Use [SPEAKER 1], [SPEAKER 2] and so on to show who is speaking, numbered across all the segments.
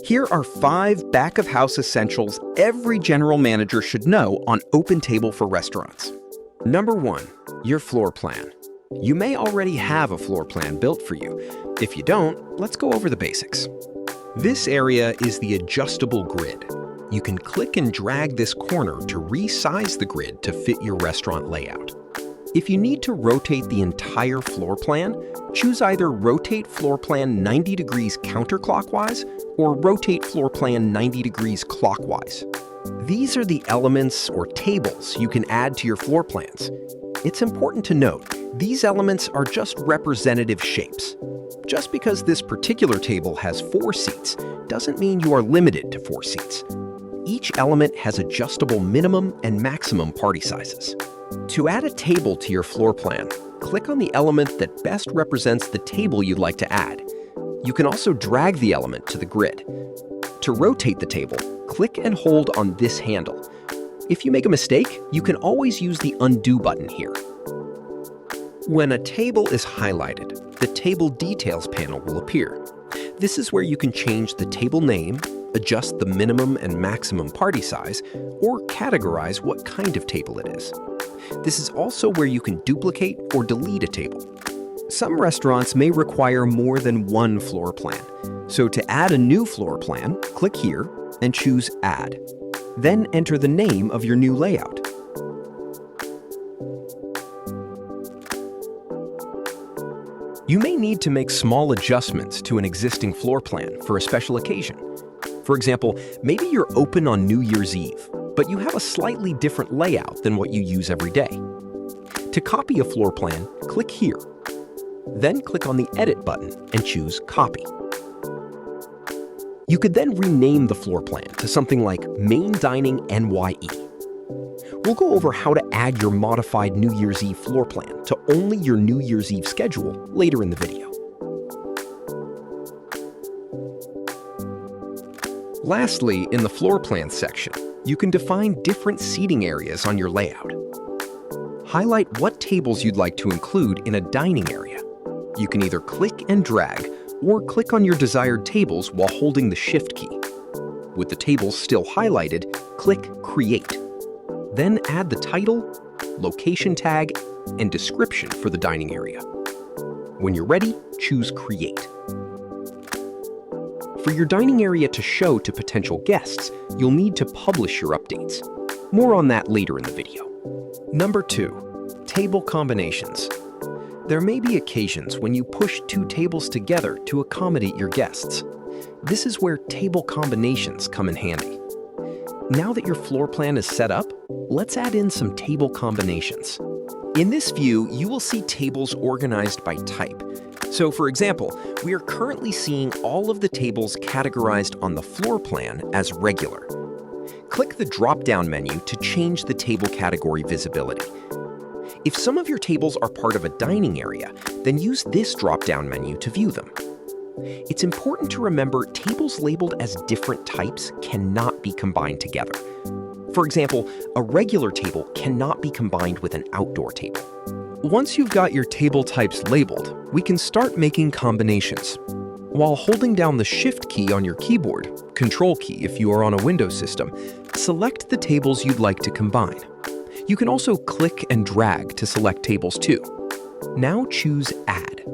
[SPEAKER 1] Here are 5 back-of-house essentials every general manager should know on OpenTable for restaurants. Number 1, your floor plan. You may already have a floor plan built for you. If you don't, let's go over the basics. This area is the adjustable grid. You can click and drag this corner to resize the grid to fit your restaurant layout. If you need to rotate the entire floor plan, choose either Rotate Floor Plan 90 degrees counterclockwise or Rotate Floor Plan 90 degrees clockwise. These are the elements or tables you can add to your floor plans. It's important to note, these elements are just representative shapes. Just because this particular table has 4 seats doesn't mean you are limited to 4 seats. Each element has adjustable minimum and maximum party sizes. To add a table to your floor plan, click on the element that best represents the table you'd like to add. You can also drag the element to the grid. To rotate the table, click and hold on this handle. If you make a mistake, you can always use the undo button here. When a table is highlighted, the Table Details panel will appear. This is where you can change the table name, adjust the minimum and maximum party size, or categorize what kind of table it is. This is also where you can duplicate or delete a table. Some restaurants may require more than one floor plan. So to add a new floor plan, click here and choose Add. Then enter the name of your new layout. You may need to make small adjustments to an existing floor plan for a special occasion. For example, maybe you're open on New Year's Eve, but you have a slightly different layout than what you use every day. To copy a floor plan, click here. Then click on the Edit button and choose Copy. You could then rename the floor plan to something like Main Dining NYE. We'll go over how to add your modified New Year's Eve floor plan to only your New Year's Eve schedule later in the video. Lastly, in the floor plan section, you can define different seating areas on your layout. Highlight what tables you'd like to include in a dining area. You can either click and drag or click on your desired tables while holding the Shift key. With the tables still highlighted, click Create. Then add the title, location tag, and description for the dining area. When you're ready, choose Create. For your dining area to show to potential guests, you'll need to publish your updates. More on that later in the video. Number 2, table combinations. There may be occasions when you push 2 tables together to accommodate your guests. This is where table combinations come in handy. Now that your floor plan is set up, let's add in some table combinations. In this view, you will see tables organized by type. So for example, we are currently seeing all of the tables categorized on the floor plan as regular. Click the drop-down menu to change the table category visibility. If some of your tables are part of a dining area, then use this drop-down menu to view them. It's important to remember tables labeled as different types cannot be combined together. For example, a regular table cannot be combined with an outdoor table. Once you've got your table types labeled, we can start making combinations. While holding down the Shift key on your keyboard, Control key if you are on a Windows system, select the tables you'd like to combine. You can also click and drag to select tables too. Now choose Add.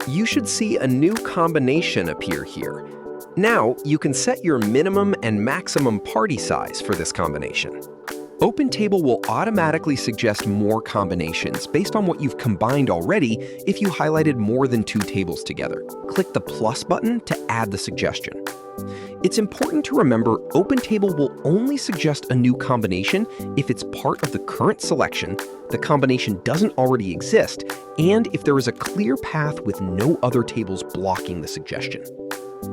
[SPEAKER 1] You should see a new combination appear here. Now you can set your minimum and maximum party size for this combination. OpenTable will automatically suggest more combinations based on what you've combined already if you highlighted more than 2 tables together. Click the plus button to add the suggestion. It's important to remember OpenTable will only suggest a new combination if it's part of the current selection, the combination doesn't already exist, and if there is a clear path with no other tables blocking the suggestion.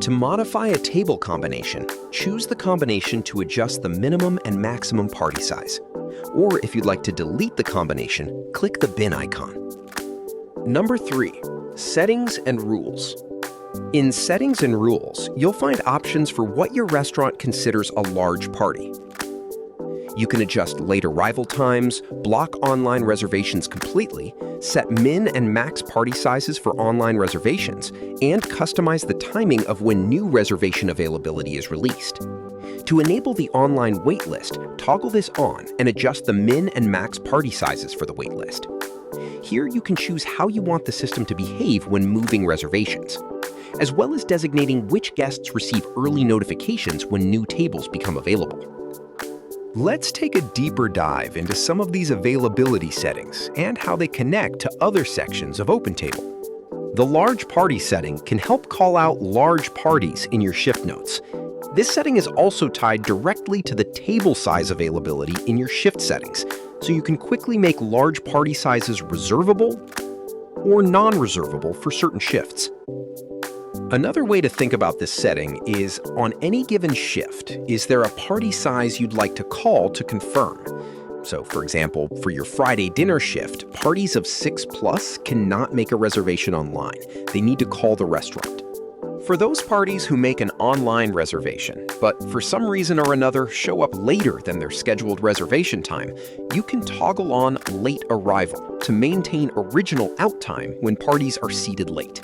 [SPEAKER 1] To modify a table combination, choose the combination to adjust the minimum and maximum party size. Or if you'd like to delete the combination, click the bin icon. Number 3, Settings and Rules. In Settings and Rules, you'll find options for what your restaurant considers a large party. You can adjust late arrival times, block online reservations completely, set min and max party sizes for online reservations, and customize the timing of when new reservation availability is released. To enable the online waitlist, toggle this on and adjust the min and max party sizes for the waitlist. Here you can choose how you want the system to behave when moving reservations, as well as designating which guests receive early notifications when new tables become available. Let's take a deeper dive into some of these availability settings and how they connect to other sections of OpenTable. The large party setting can help call out large parties in your shift notes. This setting is also tied directly to the table size availability in your shift settings, so you can quickly make large party sizes reservable or non-reservable for certain shifts. Another way to think about this setting is, on any given shift, is there a party size you'd like to call to confirm? So, for example, for your Friday dinner shift, parties of 6+ cannot make a reservation online. They need to call the restaurant. For those parties who make an online reservation, but for some reason or another show up later than their scheduled reservation time, you can toggle on late arrival to maintain original out time when parties are seated late.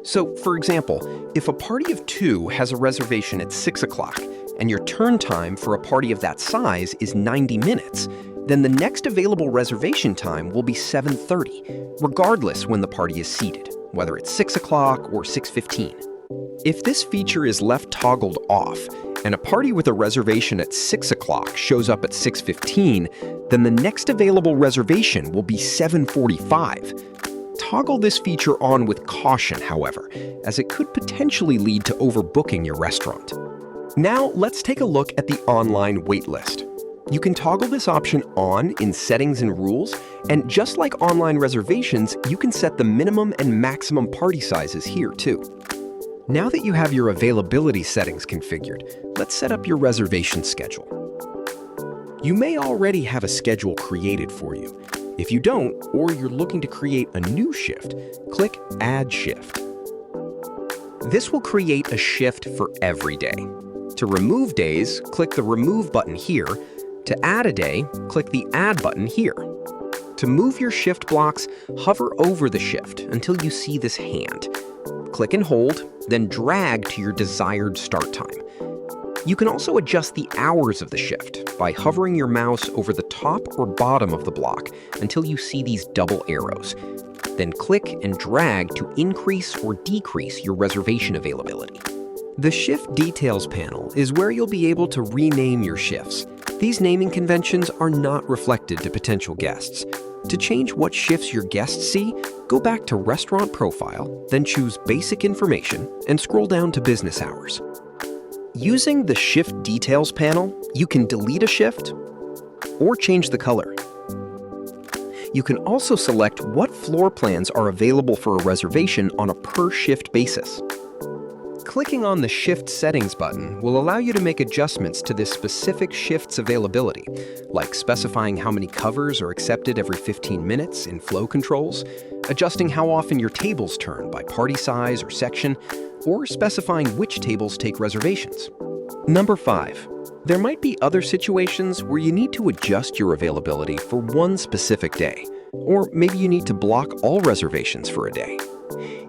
[SPEAKER 1] So, for example, if a party of 2 has a reservation at 6 o'clock and your turn time for a party of that size is 90 minutes, then the next available reservation time will be 7:30, regardless when the party is seated, whether it's 6 o'clock or 6:15. If this feature is left toggled off and a party with a reservation at 6 o'clock shows up at 6:15, then the next available reservation will be 7:45. Toggle this feature on with caution, however, as it could potentially lead to overbooking your restaurant. Now, let's take a look at the online waitlist. You can toggle this option on in Settings and Rules, and just like online reservations, you can set the minimum and maximum party sizes here too. Now that you have your availability settings configured, let's set up your reservation schedule. You may already have a schedule created for you. If you don't, or you're looking to create a new shift, click Add Shift. This will create a shift for every day. To remove days, click the Remove button here. To add a day, click the Add button here. To move your shift blocks, hover over the shift until you see this hand. Click and hold, then drag to your desired start time. You can also adjust the hours of the shift by hovering your mouse over the top or bottom of the block until you see these double arrows. Then click and drag to increase or decrease your reservation availability. The Shift Details panel is where you'll be able to rename your shifts. These naming conventions are not reflected to potential guests. To change what shifts your guests see, go back to Restaurant Profile, then choose Basic Information and scroll down to Business Hours. Using the Shift Details panel, you can delete a shift or change the color. You can also select what floor plans are available for a reservation on a per-shift basis. Clicking on the Shift Settings button will allow you to make adjustments to this specific shift's availability, like specifying how many covers are accepted every 15 minutes in flow controls, adjusting how often your tables turn by party size or section, or specifying which tables take reservations. Number 5. There might be other situations where you need to adjust your availability for one specific day, or maybe you need to block all reservations for a day.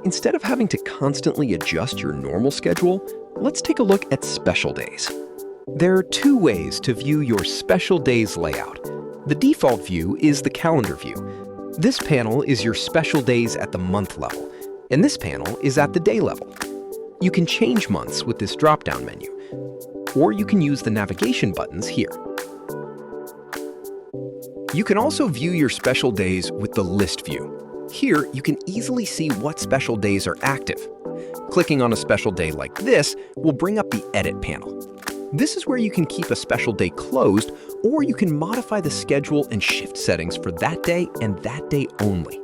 [SPEAKER 1] Instead of having to constantly adjust your normal schedule, let's take a look at special days. There are 2 ways to view your special days layout. The default view is the calendar view. This panel is your special days at the month level, and this panel is at the day level. You can change months with this drop-down menu, or you can use the navigation buttons here. You can also view your special days with the list view. Here, you can easily see what special days are active. Clicking on a special day like this will bring up the Edit panel. This is where you can keep a special day closed, or you can modify the schedule and shift settings for that day and that day only.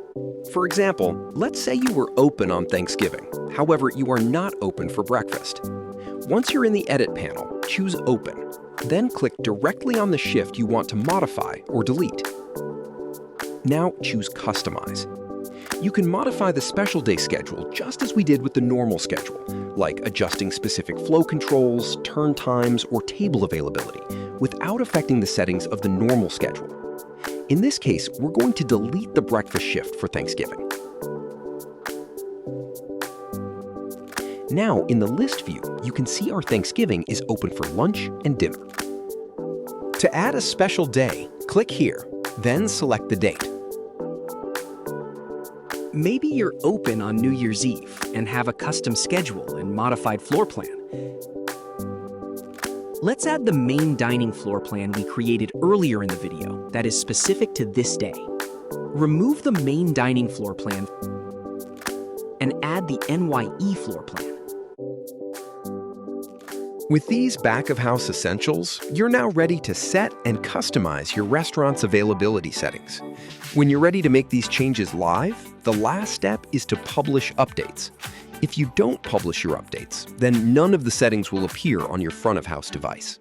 [SPEAKER 1] For example, let's say you were open on Thanksgiving. However, you are not open for breakfast. Once you're in the Edit panel, choose Open. Then click directly on the shift you want to modify or delete. Now choose Customize. You can modify the special day schedule just as we did with the normal schedule, like adjusting specific flow controls, turn times, or table availability, without affecting the settings of the normal schedule. In this case, we're going to delete the breakfast shift for Thanksgiving. Now, in the list view, you can see our Thanksgiving is open for lunch and dinner. To add a special day, click here, then select the date.
[SPEAKER 2] Maybe you're open on New Year's Eve and have a custom schedule and modified floor plan. Let's add the main dining floor plan we created earlier in the video that is specific to this day. Remove the main dining floor plan and add the NYE floor plan.
[SPEAKER 1] With these back-of-house essentials, you're now ready to set and customize your restaurant's availability settings. When you're ready to make these changes live, the last step is to publish updates. If you don't publish your updates, then none of the settings will appear on your front-of-house device.